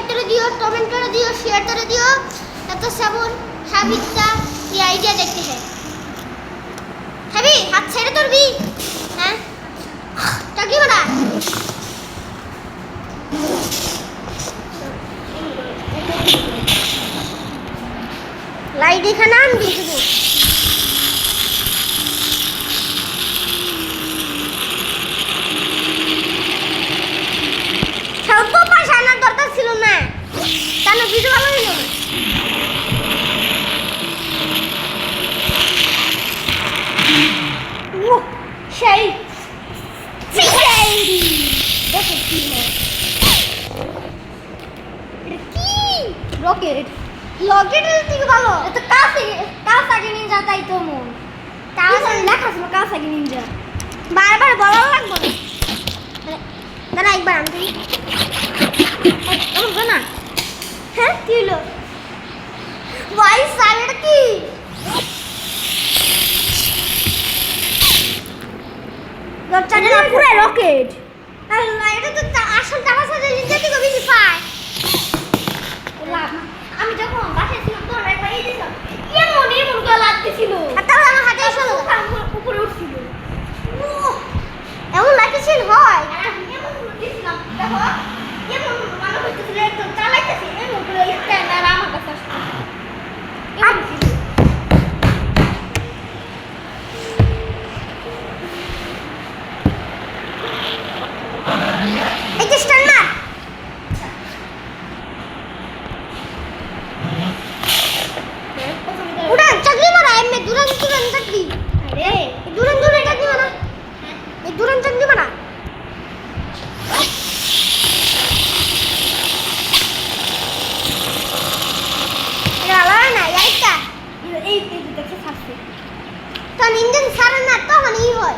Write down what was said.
করে দিও, কমেন্ট করে দিও, শেয়ার করে দিও। এত সাবুন সাবিতা এই আইডিয়া দেখতে চাই। খাবি হাত ছেড়ে ধরবি, হ্যাঁ টাকি বড়া লাইট এখানে আনবি শুধু। সব পাশে আনার দরকার ছিল না, কেন ভিডিও ভালো হইল না। সেই দেখো কি রকেট, রকেটের থেকে ভালো এটা কাওয়াসাকি নিনজা, তাই তো মন কাওয়াসাকি লেখা ছিল কাওয়াসাকি নিনজা, বারবার বলা লাগবে না। দাঁড়া একবার আমি এমন না, হ্যাঁ কি হলো ভাই সাইড কি পুরো রকেট, এটা তো আসল কাওয়াসাকি নিনজা থেকে বেশি পায়। আমি যখন বাসায় ছিলাম তোর একবার এই দিছিলাম এমন করে লাগতেছিল, আর তাহলে আমার হাতে এসে উপরে উঠছিল, এমন লাগতেছিল হয় আমি এমন করে দিছিলাম। দেখো এমন মনে হচ্ছিল একদম চালাইতেছি এমন করে স্ট্যান্ড আর আমার কাছে আসছে। এই যে স্ট্যান্ড মার उड़ान चकली मारा है मैं दुरन चकली, अरे दुरन चकली मारा, ये दुरन चकली मारा ये आला ना यार क्या ये देखो साफ से तो इंजन सारा ना तो नहीं होय।